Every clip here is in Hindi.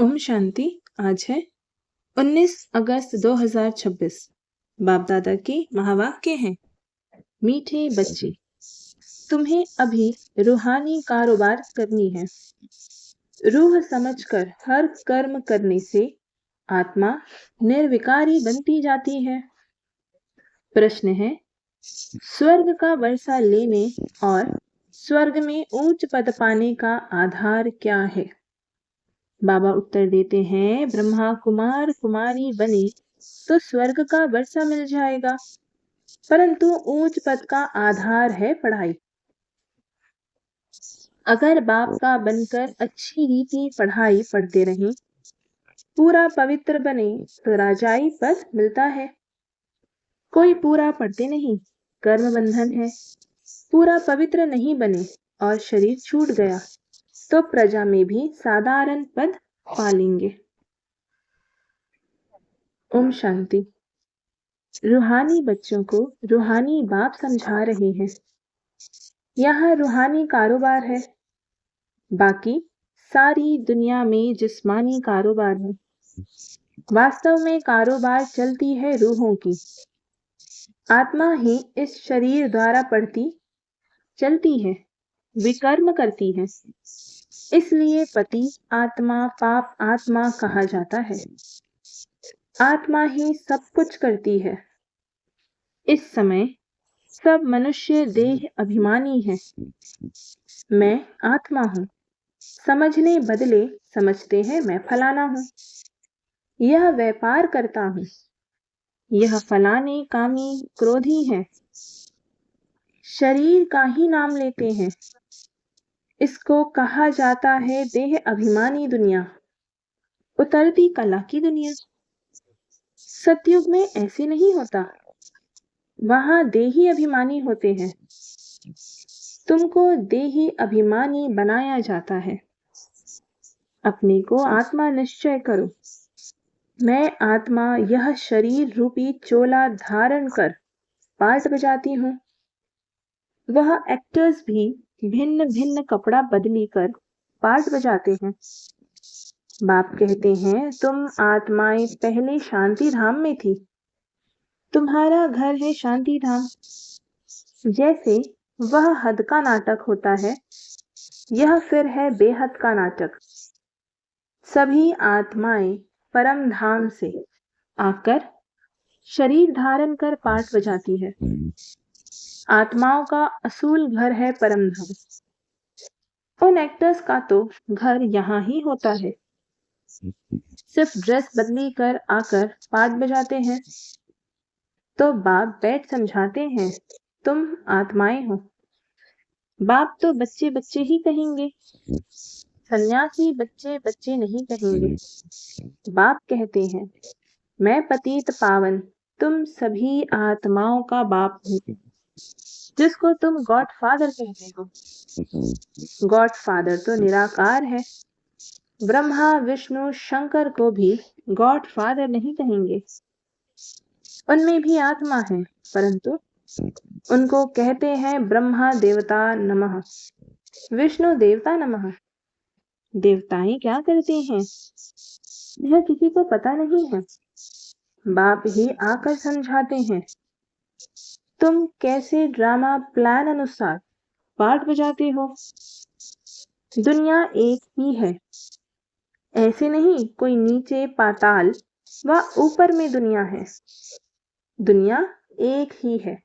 ओम शांति। आज है 19 अगस्त 2026। बाप दादा के महावाक्य हैं। मीठे बच्चे, तुम्हें अभी रूहानी कारोबार करनी है। रूह समझकर हर कर्म करने से आत्मा निर्विकारी बनती जाती है। प्रश्न है, स्वर्ग का वर्षा लेने और स्वर्ग में उच्च पद पाने का आधार क्या है? बाबा उत्तर देते हैं, ब्रह्मा कुमार कुमारी बने तो स्वर्ग का वर्षा मिल जाएगा, परंतु उच्च पद का आधार है पढ़ाई। अगर बाप का बनकर अच्छी रीति पढ़ाई पढ़ते रहें, पूरा पवित्र बने तो राजाई पद मिलता है। कोई पूरा पढ़ते नहीं, कर्म बंधन है। पूरा पवित्र नहीं बने और शरीर छूट गया तो प्रजा में भी साधारण पद पालेंगे। ओम शांति। रूहानी बच्चों को रूहानी बाप समझा रहे हैं। यहाँ रूहानी कारोबार है, बाकी सारी दुनिया में जिस्मानी कारोबार है। वास्तव में कारोबार चलती है रूहों की। आत्मा ही इस शरीर द्वारा पढ़ती चलती है, विकर्म करती है। इसलिए पति आत्मा पाप आत्मा कहा जाता है। आत्मा ही सब कुछ करती है। इस समय सब मनुष्य देह अभिमानी है। मैं आत्मा हूँ, समझने बदले समझते हैं मैं फलाना हूँ। यह व्यापार करता हूँ, यह फलाने कामी क्रोधी है। शरीर का ही नाम लेते हैं। इसको कहा जाता है देह अभिमानी दुनिया, उतरती कला की दुनिया। सतयुग में ऐसे नहीं होता, वहां देही अभिमानी होते हैं। तुमको देही अभिमानी बनाया जाता है। अपने को आत्मा निश्चय करो। मैं आत्मा यह शरीर रूपी चोला धारण कर पार्ट बजाती हूँ। वह एक्टर्स भी भिन्न भिन्न कपड़ा बदली कर पार्ट बजाते हैं। बाप कहते हैं, तुम आत्माएं पहले शांति धाम में थी। तुम्हारा घर है शांति धाम। जैसे वह हद का नाटक होता है, यह फिर है बेहद का नाटक। सभी आत्माएं परम धाम से आकर शरीर धारण कर पाठ बजाती है। आत्माओं का असूल घर है परम धाम। उन एक्टर्स का तो घर यहाँ ही होता है। सिर्फ ड्रेस बदली कर आकर पाठ बजाते हैं। तो बाप बैठ समझाते हैं, तुम आत्माएं हो। बाप तो बच्चे बच्चे ही कहेंगे, सन्यासी बच्चे बच्चे नहीं कहेंगे। बाप कहते हैं, मैं पतित पावन तुम सभी आत्माओं का बाप हूँ, जिसको तुम गॉड फादर कहते हो। गॉड फादर तो निराकार है। ब्रह्मा विष्णु शंकर को भी गॉड फादर नहीं कहेंगे। उनमें भी आत्मा है, परंतु उनको कहते हैं ब्रह्मा देवता नमः, विष्णु देवता नमः। देवताएं क्या करते हैं, यह किसी को पता नहीं है। बाप ही आकर समझाते हैं। तुम कैसे ड्रामा प्लान अनुसार पाठ बजाते हो। दुनिया एक ही है, ऐसे नहीं कोई नीचे पाताल व ऊपर में दुनिया है। दुनिया एक ही है,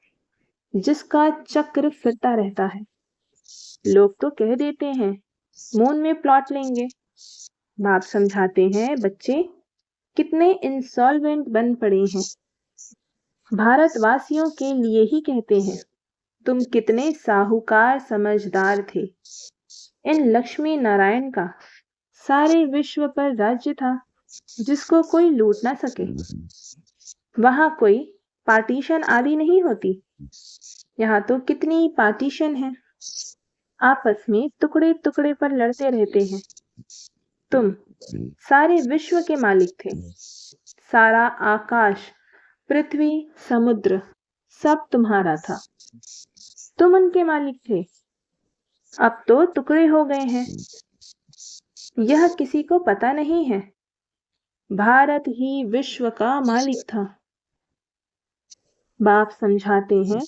जिसका चक्र फिरता रहता है। लोग तो कह देते हैं मून में प्लॉट लेंगे। बाप समझाते हैं, बच्चे कितने इंसॉल्वेंट बन पड़े हैं। भारतवासियों के लिए ही कहते हैं, तुम कितने साहूकार समझदार थे। इन लक्ष्मी नारायण का सारे विश्व पर राज्य था, जिसको कोई लूट ना सके। वहां कोई पार्टीशन आदि नहीं होती। यहाँ तो कितनी पार्टीशन है, आपस में टुकड़े टुकड़े पर लड़ते रहते हैं। तुम सारे विश्व के मालिक थे। सारा आकाश पृथ्वी समुद्र सब तुम्हारा था, तुम उनके मालिक थे। अब तो टुकड़े हो गए हैं। यह किसी को पता नहीं है। भारत ही विश्व का मालिक था। बाप समझाते हैं,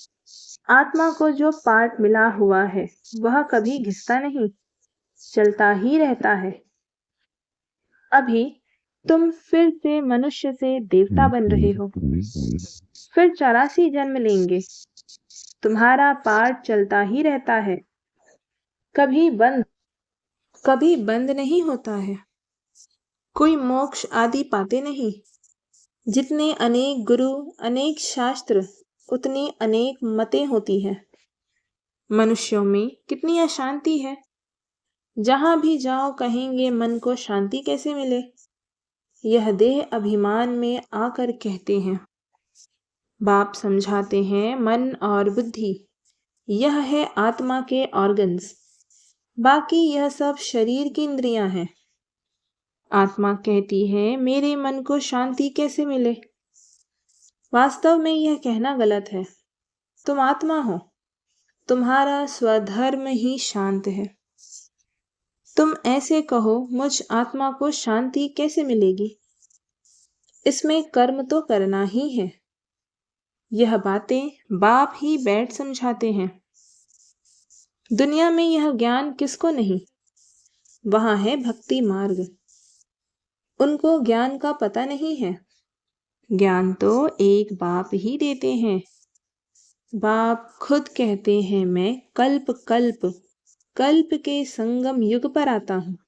आत्मा को जो पार्ट मिला हुआ है वह कभी घिसता नहीं, चलता ही रहता है। अभी तुम फिर से मनुष्य से देवता बन रहे हो, फिर 84 जन्म लेंगे। तुम्हारा पार्ट चलता ही रहता है, कभी बंद नहीं होता है। कोई मोक्ष आदि पाते नहीं। जितने अनेक गुरु, अनेक शास्त्र, उतनी अनेक मतें होती हैं। मनुष्यों में कितनी अशांति है। जहां भी जाओ कहेंगे मन को शांति कैसे मिले। यह देह अभिमान में आकर कहते हैं। बाप समझाते हैं, मन और बुद्धि यह है आत्मा के ऑर्गन्स, बाकी यह सब शरीर की इंद्रियां हैं। आत्मा कहती है, मेरे मन को शांति कैसे मिले। वास्तव में यह कहना गलत है। तुम आत्मा हो, तुम्हारा स्वधर्म ही शांत है। तुम ऐसे कहो, मुझ आत्मा को शांति कैसे मिलेगी। इसमें कर्म तो करना ही है। यह बातें बाप ही बैठ समझाते हैं। दुनिया में यह ज्ञान किसको नहीं। वहां है भक्ति मार्ग। उनको ज्ञान का पता नहीं है। ज्ञान तो एक बाप ही देते हैं। बाप खुद कहते हैं, मैं कल्प के संगम युग पर आता हूँ।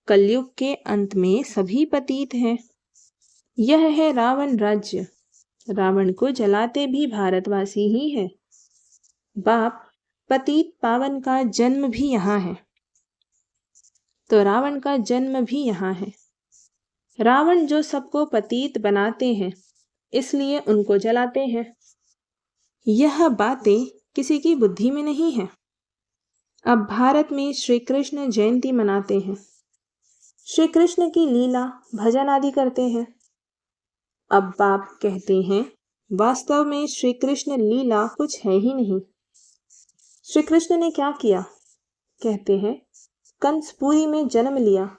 कलयुग के अंत में सभी पतित हैं। यह है रावण राज्य। रावण को जलाते भी भारतवासी ही है। बाप, पतित पावन का जन्म भी यहाँ है, तो रावण का जन्म भी यहाँ है। रावण जो सबको पतित बनाते हैं, इसलिए उनको जलाते हैं। यह बातें किसी की बुद्धि में नहीं है। अब भारत में श्री कृष्ण जयंती मनाते हैं। श्री कृष्ण की लीला, भजन आदि करते हैं। अब बाप कहते हैं, वास्तव में श्री कृष्ण लीला कुछ है ही नहीं। श्री कृष्ण ने क्या किया? कहते हैं, कंसपुरी में जन्म लिया।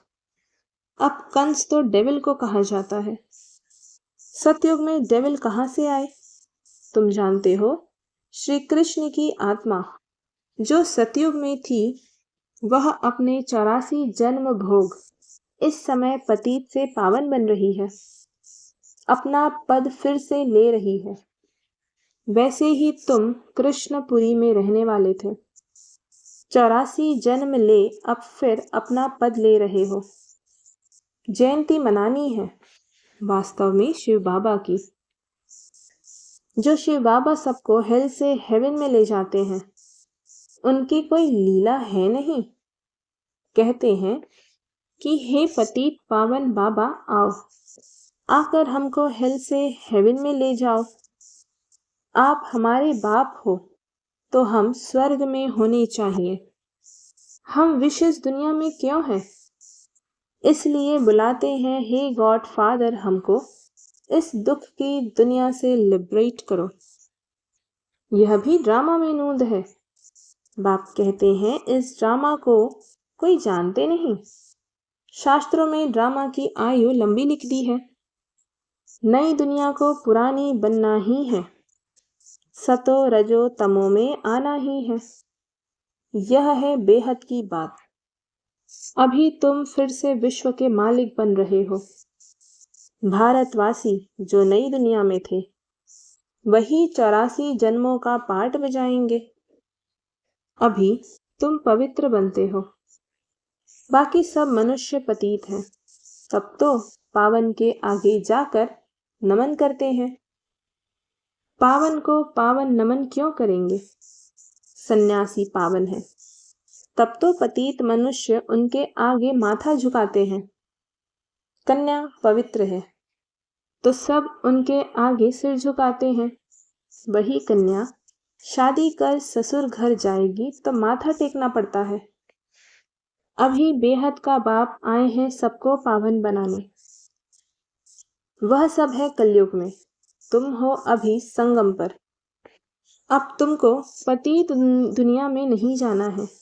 अब कंस तो डेविल को कहा जाता है। सतयुग में डेविल कहाँ से आए? तुम जानते हो, श्री कृष्ण की आत्मा जो सतयुग में थी, वह अपने 84 जन्म भोग इस समय पतित से पावन बन रही है, अपना पद फिर से ले रही है। वैसे ही तुम कृष्णपुरी में रहने वाले थे, 84 जन्म ले अब फिर अपना पद ले रहे हो। जयंती मनानी है, वास्तव में शिव बाबा की। जो शिव बाबा सबको हेल से हेवन में ले जाते हैं, उनकी कोई लीला है नहीं। कहते हैं कि हे पतित पावन बाबा, आओ, आकर हमको हेल से हेवन में ले जाओ। आप हमारे बाप हो, तो हम स्वर्ग में होने चाहिए। हम विशेष दुनिया में क्यों हैं? इसलिए बुलाते हैं, हे गॉड फादर, हमको इस दुख की दुनिया से लिबरेट करो। यह भी ड्रामा में नूंद है। बाप कहते हैं, इस ड्रामा को कोई जानते नहीं। शास्त्रों में ड्रामा की आयु लंबी लिख दी है। नई दुनिया को पुरानी बनना ही है। सतो रजो तमो में आना ही है। यह है बेहद की बात। अभी तुम फिर से विश्व के मालिक बन रहे हो। भारतवासी जो नई दुनिया में थे, वही 84 जन्मों का पार्ट बजाएंगे। अभी तुम पवित्र बनते हो, बाकी सब मनुष्य पतित हैं। तब तो पावन के आगे जाकर नमन करते हैं। पावन को पावन नमन क्यों करेंगे? सन्यासी पावन है, तब तो पतित मनुष्य उनके आगे माथा झुकाते हैं। कन्या पवित्र है, तो सब उनके आगे सिर झुकाते हैं। वही कन्या शादी कर ससुर घर जाएगी तो माथा टेकना पड़ता है। अभी बेहद का बाप आए हैं सबको पावन बनाने। वह सब है कलयुग में, तुम हो अभी संगम पर। अब तुमको पतित दुनिया में नहीं जाना है।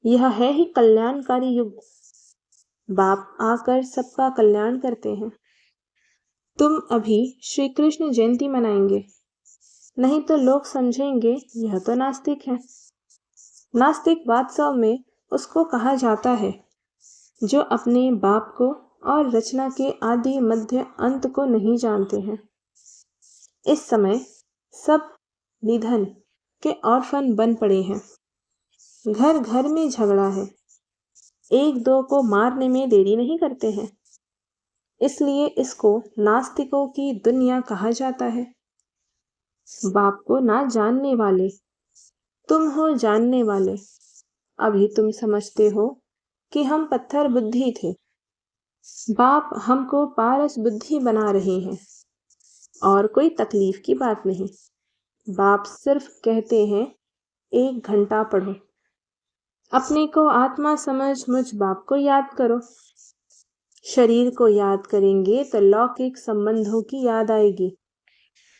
यह है ही कल्याणकारी युग। बाप आकर सबका कल्याण करते हैं। तुम अभी श्री कृष्ण जयंती मनाएंगे, नहीं तो लोग समझेंगे यह तो नास्तिक है। नास्तिक वास्तव में उसको कहा जाता है जो अपने बाप को और रचना के आदि मध्य अंत को नहीं जानते हैं। इस समय सब निधन के ऑर्फन बन पड़े हैं। घर घर में झगड़ा है, एक दो को मारने में देरी नहीं करते हैं। इसलिए इसको नास्तिकों की दुनिया कहा जाता है। बाप को ना जानने वाले तुम हो जानने वाले। अभी तुम समझते हो कि हम पत्थर बुद्धि थे। बाप हमको पारस बुद्धि बना रहे हैं और कोई तकलीफ की बात नहीं। बाप सिर्फ कहते हैं 1 घंटा पढ़ो। अपने को आत्मा समझ मुझ बाप को याद करो। शरीर को याद करेंगे तो लौकिक संबंधों की याद आएगी।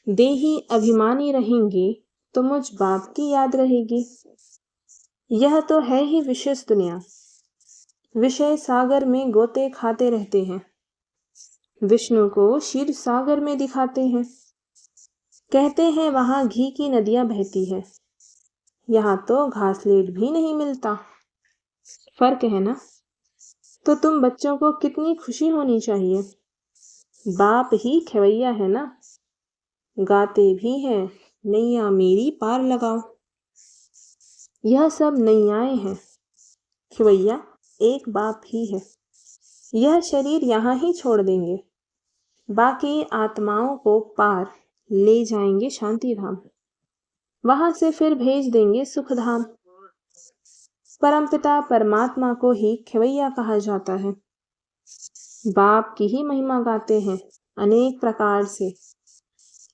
देही अभिमानी रहेंगे तो मुझ बाप की याद रहेगी। यह तो है ही विशेष दुनिया। विषय सागर में गोते खाते रहते हैं। विष्णु को क्षीर सागर में दिखाते हैं। कहते हैं वहां घी की नदियां बहती है। यहाँ तो घासलेट भी नहीं मिलता। फर्क है ना। तो तुम बच्चों को कितनी खुशी होनी चाहिए। बाप ही खवैया है ना। गाते भी हैं नैया मेरी पार लगाओ। यह सब नैयाएं हैं। खवैया एक बाप ही है। यह शरीर यहाँ ही छोड़ देंगे। बाकी आत्माओं को पार ले जाएंगे शांति धाम। वहां से फिर भेज देंगे सुख धाम। परमपिता परमात्मा को ही खवैया कहा जाता है। बाप की ही महिमा गाते हैं अनेक प्रकार से।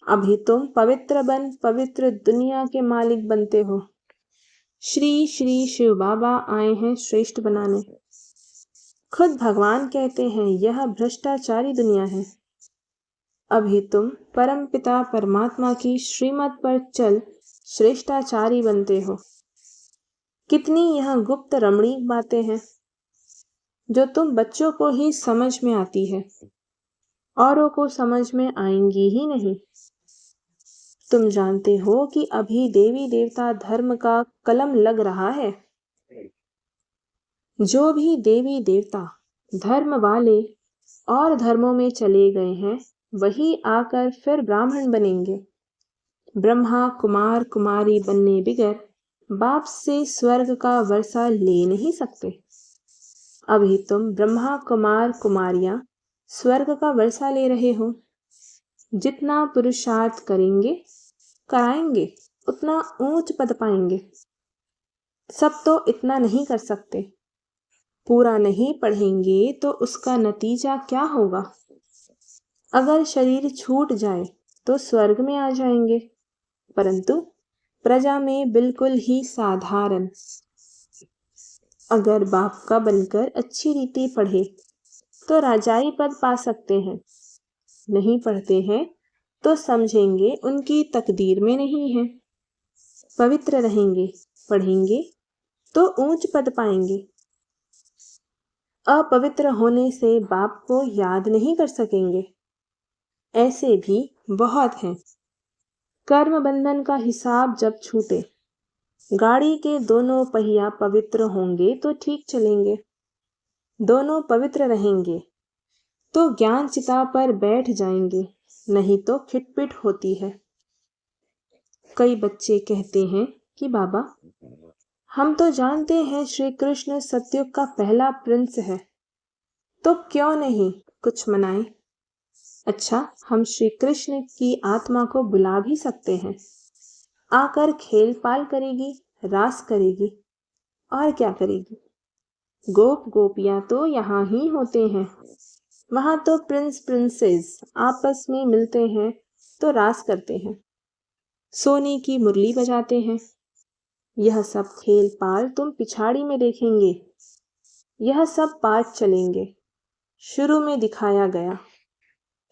अभी तुम पवित्र बन पवित्र दुनिया के मालिक बनते हो। श्री श्री शिव बाबा आए हैं श्रेष्ठ बनाने। खुद भगवान कहते हैं यह भ्रष्टाचारी दुनिया है। अभी तुम परम पिता परमात्मा की श्रीमत पर चल श्रेष्ठाचारी बनते हो। कितनी यह गुप्त रमणीक बातें हैं जो तुम बच्चों को ही समझ में आती है, औरों को समझ में आएंगी ही नहीं। तुम जानते हो कि अभी देवी देवता धर्म का कलम लग रहा है। जो भी देवी देवता धर्म वाले और धर्मों में चले गए हैं वही आकर फिर ब्राह्मण बनेंगे। ब्रह्मा कुमार कुमारी बनने बगैर बाप से स्वर्ग का वर्षा ले नहीं सकते। अभी तुम ब्रह्मा कुमार कुमारियां स्वर्ग का वर्षा ले रहे हो। जितना पुरुषार्थ करेंगे कराएंगे उतना ऊंच पद पाएंगे। सब तो इतना नहीं कर सकते। पूरा नहीं पढ़ेंगे तो उसका नतीजा क्या होगा। अगर शरीर छूट जाए तो स्वर्ग में आ जाएंगे, परंतु प्रजा में बिल्कुल ही साधारण। अगर बाप का बनकर अच्छी रीति पढ़े तो राजाई पद पा सकते हैं। नहीं पढ़ते हैं तो समझेंगे उनकी तकदीर में नहीं है। पवित्र रहेंगे पढ़ेंगे तो ऊंच पद पाएंगे। अपवित्र होने से बाप को याद नहीं कर सकेंगे। ऐसे भी बहुत हैं। कर्म बंधन का हिसाब जब छूटे, गाड़ी के दोनों पहिया पवित्र होंगे तो ठीक चलेंगे। दोनों पवित्र रहेंगे तो ज्ञान चिता पर बैठ जाएंगे, नहीं तो खिटपिट होती है। कई बच्चे कहते हैं कि बाबा हम तो जानते हैं श्री कृष्ण सतयुग का पहला प्रिंस है, तो क्यों नहीं कुछ मनाएं। अच्छा, हम श्री कृष्ण की आत्मा को बुला भी सकते हैं। आकर खेल पाल करेगी, रास करेगी और क्या करेगी। गोप गोपियां तो यहाँ ही होते हैं। वहां तो प्रिंस प्रिंसेस आपस में मिलते हैं तो रास करते हैं, सोने की मुरली बजाते हैं। यह सब खेल पाल तुम पिछाड़ी में देखेंगे। यह सब पाठ चलेंगे। शुरू में दिखाया गया,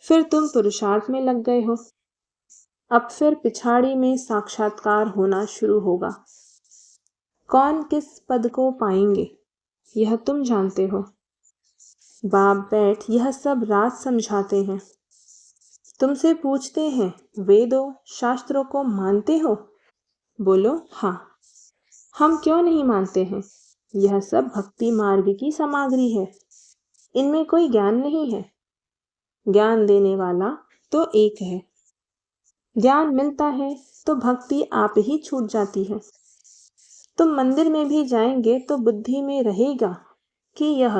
फिर तुम पुरुषार्थ में लग गए हो। अब फिर पिछाड़ी में साक्षात्कार होना शुरू होगा। कौन किस पद को पाएंगे यह तुम जानते हो। बाप बैठ यह सब राज समझाते हैं। तुमसे पूछते हैं, वेदों शास्त्रों को मानते हो? बोलो हाँ। हम क्यों नहीं मानते हैं? यह सब भक्ति मार्ग की सामग्री है, इनमें कोई ज्ञान नहीं है। ज्ञान देने वाला तो एक है। ज्ञान मिलता है तो भक्ति आप ही छूट जाती है। तुम मंदिर में भी जाएंगे तो बुद्धि में रहेगा कि यह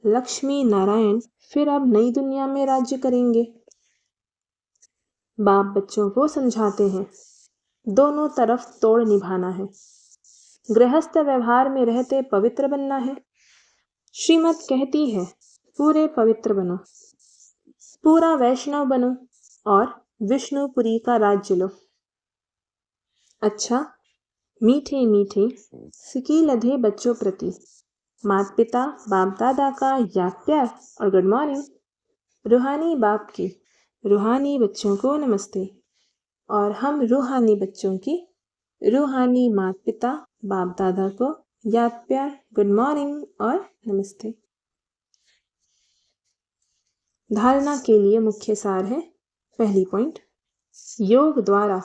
लक्ष्मी नारायण फिर अब नई दुनिया में राज्य करेंगे। बाप बच्चों को समझाते हैं, दोनों तरफ तोड़ निभाना है। गृहस्थ व्यवहार में रहते पवित्र बनना है। श्रीमत कहती है, पूरे पवित्र बनो, पूरा वैष्णव बनो और विष्णुपुरी का राज्य लो। अच्छा, मीठे मीठे सिकी लधे बच्चों प्रति माता पिता बाप दादा का याद प्यार और गुड मॉर्निंग। रूहानी बाप की रूहानी बच्चों को नमस्ते और हम रूहानी बच्चों की रूहानी माता पिता बाप दादा को याद प्यार गुड मॉर्निंग और नमस्ते। धारणा के लिए मुख्य सार है। पहली पॉइंट, योग द्वारा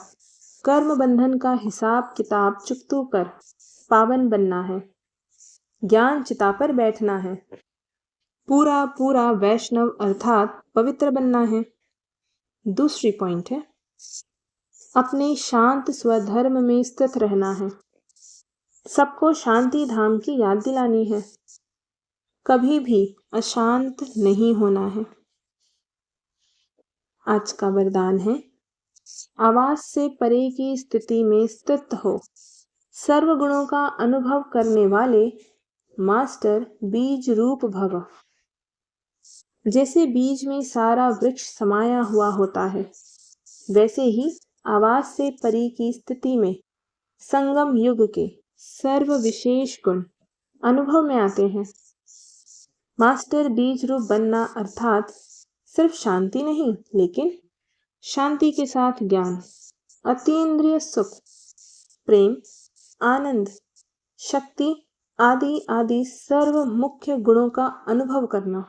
कर्म बंधन का हिसाब किताब चुकतू कर पावन बनना है। ज्ञान चिता पर बैठना है। पूरा पूरा वैष्णव अर्थात पवित्र बनना है। दूसरी पॉइंट है, अपने शांत स्वधर्म में स्थित रहना है। सबको शांति धाम की याद दिलानी है। कभी भी अशांत नहीं होना है। आज का वरदान है, आवाज से परे की स्थिति में स्थित हो सर्व गुणों का अनुभव करने वाले मास्टर बीज रूप भव। जैसे बीज में सारा वृक्ष समाया हुआ होता है, वैसे ही आवाज से परे की स्थिति में संगम युग के सर्व विशेष गुण अनुभव में आते हैं। मास्टर बीज रूप बनना अर्थात सिर्फ शांति नहीं, लेकिन शांति के साथ ज्ञान, अतीन्द्रिय सुख, प्रेम, आनंद, शक्ति आदि आदि सर्व मुख्य गुणों का अनुभव करना।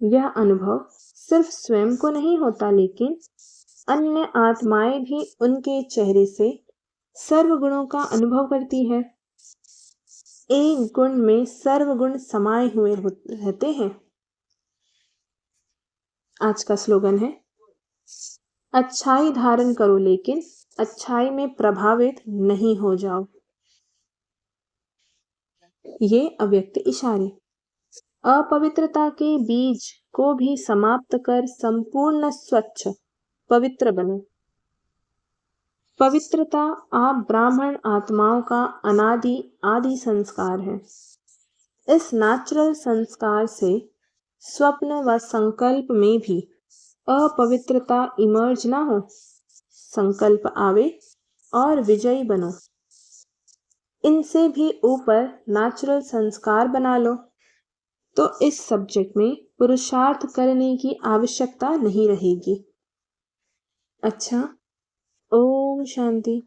यह अनुभव सिर्फ स्वयं को नहीं होता, लेकिन अन्य आत्माएं भी उनके चेहरे से सर्व गुणों का अनुभव करती है। एक गुण में सर्व गुण समाये हुए रहते हैं। आज का स्लोगन है, अच्छाई धारण करो लेकिन अच्छाई में प्रभावित नहीं हो जाओ। ये अव्यक्त इशारे। अपवित्रता के बीज को भी समाप्त कर संपूर्ण स्वच्छ पवित्र बनो। पवित्रता आप ब्राह्मण आत्माओं का अनादि आदि संस्कार है। इस नेचुरल संस्कार से स्वप्न व संकल्प में भी अपवित्रता इमर्ज ना हो। संकल्प आवे और विजयी बनो। इनसे भी ऊपर नेचुरल संस्कार बना लो तो इस सब्जेक्ट में पुरुषार्थ करने की आवश्यकता नहीं रहेगी। अच्छा, ओम शांति।